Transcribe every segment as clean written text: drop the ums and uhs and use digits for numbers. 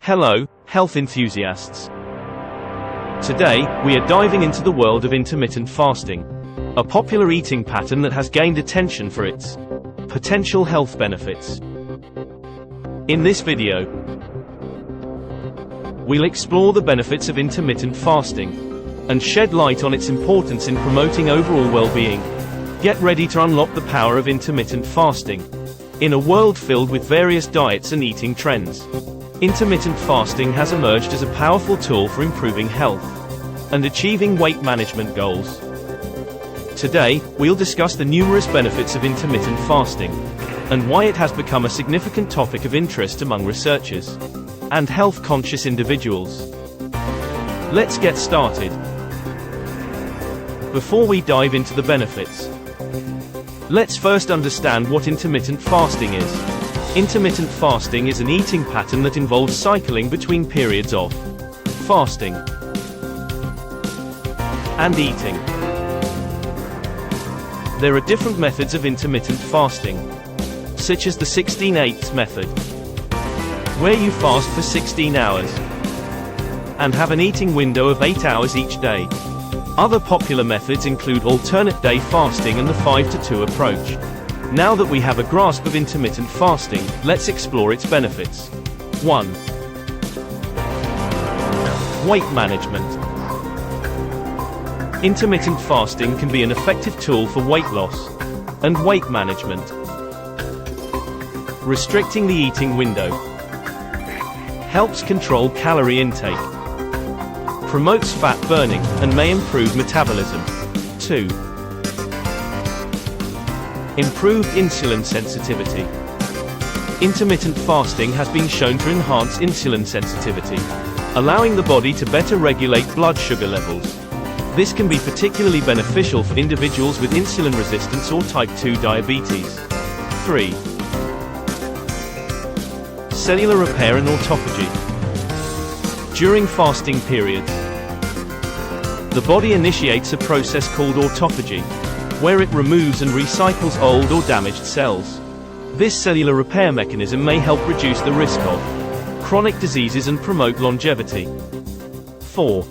Hello, health enthusiasts. Today, we are diving into the world of intermittent fasting, a popular eating pattern that has gained attention for its potential health benefits. In this video, we'll explore the benefits of intermittent fasting and shed light on its importance in promoting overall well-being. Get ready to unlock the power of intermittent fasting in a world filled with various diets and eating trends. Intermittent fasting has emerged as a powerful tool for improving health and achieving weight management goals. Today, we'll discuss the numerous benefits of intermittent fasting and why it has become a significant topic of interest among researchers and health-conscious individuals. Let's get started. Before we dive into the benefits, let's first understand what intermittent fasting is. Intermittent fasting is an eating pattern that involves cycling between periods of fasting and eating. There are different methods of intermittent fasting, such as the 16/8 method, where you fast for 16 hours and have an eating window of 8 hours each day. Other popular methods include alternate day fasting and the 5-to-2 approach. Now that we have a grasp of intermittent fasting, let's explore its benefits. 1. Weight management. Intermittent fasting can be an effective tool for weight loss and weight management. Restricting the eating window helps control calorie intake, promotes fat burning, and may improve metabolism. 2. Improved insulin sensitivity. Intermittent fasting has been shown to enhance insulin sensitivity, allowing the body to better regulate blood sugar levels. This can be particularly beneficial for individuals with insulin resistance or type 2 diabetes. 3. Cellular repair and autophagy. During fasting periods, the body initiates a process called autophagy, where it removes and recycles old or damaged cells. This cellular repair mechanism may help reduce the risk of chronic diseases and promote longevity. 4.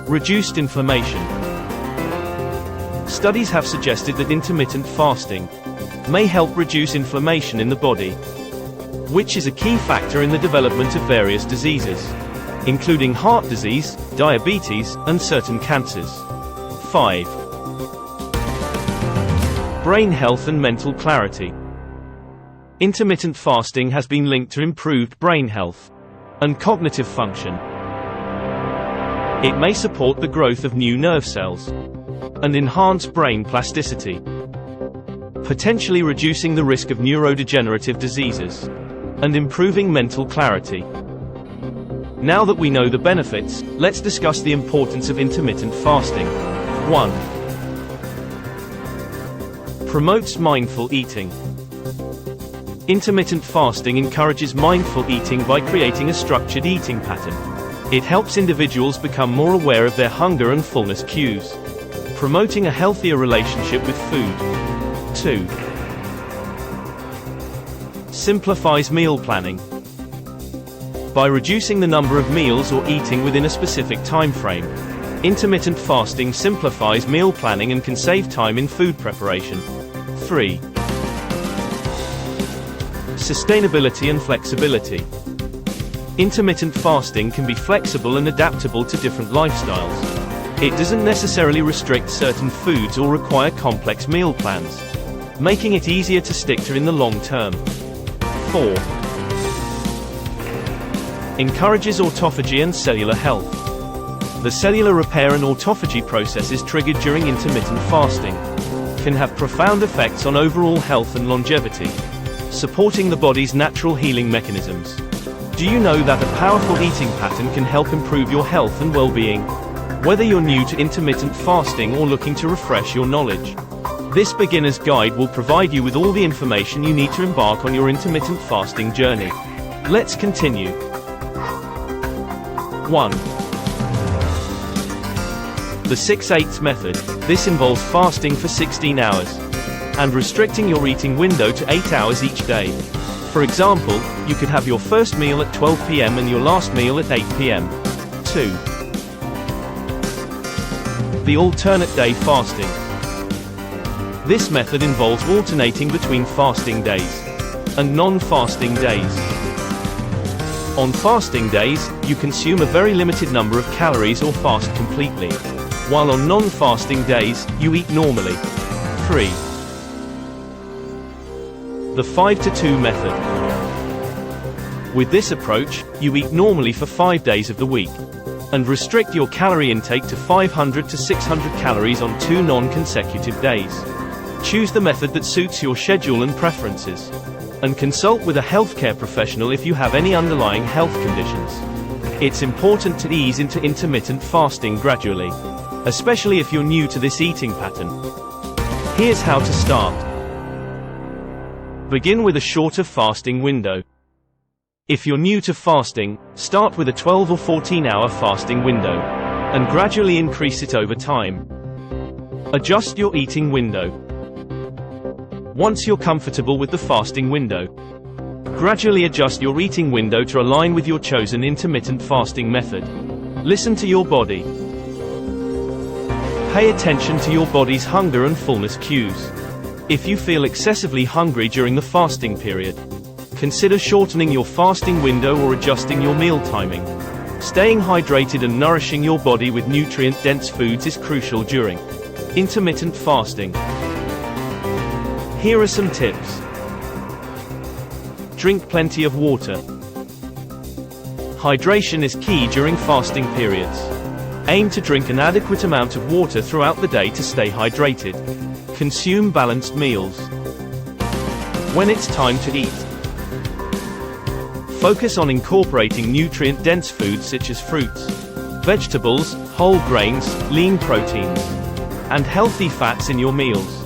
Reduced inflammation. Studies have suggested that intermittent fasting may help reduce inflammation in the body, which is a key factor in the development of various diseases, including heart disease, diabetes, and certain cancers. 5. Brain health and mental clarity. Intermittent fasting has been linked to improved brain health and cognitive function. It may support the growth of new nerve cells and enhance brain plasticity, potentially reducing the risk of neurodegenerative diseases and improving mental clarity. Now that we know the benefits, let's discuss the importance of intermittent fasting. 1. Promotes mindful eating. Intermittent fasting encourages mindful eating by creating a structured eating pattern. It helps individuals become more aware of their hunger and fullness cues, promoting a healthier relationship with food. 2. Simplifies meal planning. By reducing the number of meals or eating within a specific time frame, intermittent fasting simplifies meal planning and can save time in food preparation. 3. Sustainability and flexibility. Intermittent fasting can be flexible and adaptable to different lifestyles. It doesn't necessarily restrict certain foods or require complex meal plans, making it easier to stick to in the long term. 4. Encourages autophagy and cellular health. The cellular repair and autophagy processes triggered during intermittent fasting can have profound effects on overall health and longevity, supporting the body's natural healing mechanisms. Do you know that a powerful eating pattern can help improve your health and well-being? Whether you're new to intermittent fasting or looking to refresh your knowledge, this beginner's guide will provide you with all the information you need to embark on your intermittent fasting journey. Let's continue. 1. The 6/8 method. This involves fasting for 16 hours and restricting your eating window to 8 hours each day. For example, you could have your first meal at 12 p.m. and your last meal at 8 p.m. 2. The alternate day fasting. This method involves alternating between fasting days and non-fasting days. On fasting days, you consume a very limited number of calories or fast completely, while on non-fasting days, you eat normally. 3. The 5-to-2 method. With this approach, you eat normally for 5 days of the week, and restrict your calorie intake to 500 to 600 calories on 2 non-consecutive days. Choose the method that suits your schedule and preferences, and consult with a healthcare professional if you have any underlying health conditions. It's important to ease into intermittent fasting gradually, especially if you're new to this eating pattern. Here's how to start. Begin with a shorter fasting window. If you're new to fasting, start with a 12 or 14-hour fasting window, and gradually increase it over time. Adjust your eating window. Once you're comfortable with the fasting window, gradually adjust your eating window to align with your chosen intermittent fasting method. Listen to your body. Pay attention to your body's hunger and fullness cues. If you feel excessively hungry during the fasting period, consider shortening your fasting window or adjusting your meal timing. Staying hydrated and nourishing your body with nutrient-dense foods is crucial during intermittent fasting. Here are some tips. Drink plenty of water. Hydration is key during fasting periods. Aim to drink an adequate amount of water throughout the day to stay hydrated. Consume balanced meals. When it's time to eat, focus on incorporating nutrient-dense foods such as fruits, vegetables, whole grains, lean proteins, and healthy fats in your meals.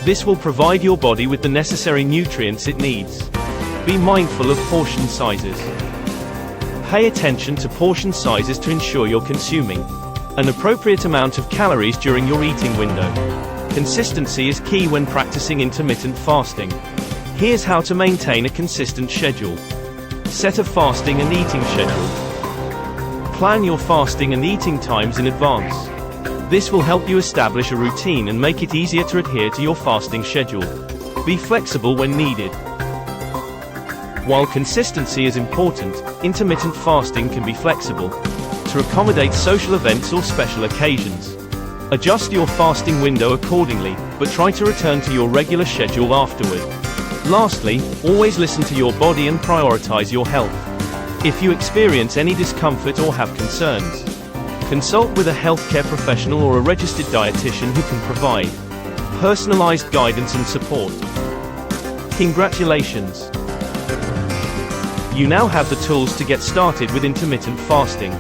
This will provide your body with the necessary nutrients it needs. Be mindful of portion sizes. Pay attention to portion sizes to ensure you're consuming an appropriate amount of calories during your eating window. Consistency is key when practicing intermittent fasting. Here's how to maintain a consistent schedule. Set a fasting and eating schedule. Plan your fasting and eating times in advance. This will help you establish a routine and make it easier to adhere to your fasting schedule. Be flexible when needed. While consistency is important, intermittent fasting can be flexible to accommodate social events or special occasions. Adjust your fasting window accordingly, but try to return to your regular schedule afterward. Lastly, always listen to your body and prioritize your health. If you experience any discomfort or have concerns, consult with a healthcare professional or a registered dietitian who can provide personalized guidance and support. Congratulations! You now have the tools to get started with intermittent fasting.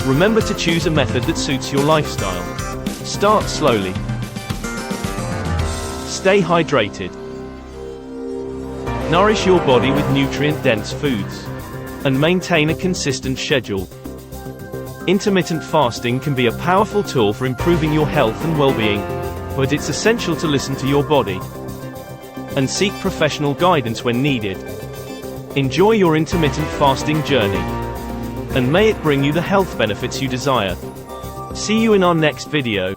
Remember to choose a method that suits your lifestyle. Start slowly. Stay hydrated. Nourish your body with nutrient-dense foods, and maintain a consistent schedule. Intermittent fasting can be a powerful tool for improving your health and well-being, but it's essential to listen to your body and seek professional guidance when needed. Enjoy your intermittent fasting journey, and may it bring you the health benefits you desire. See you in our next video.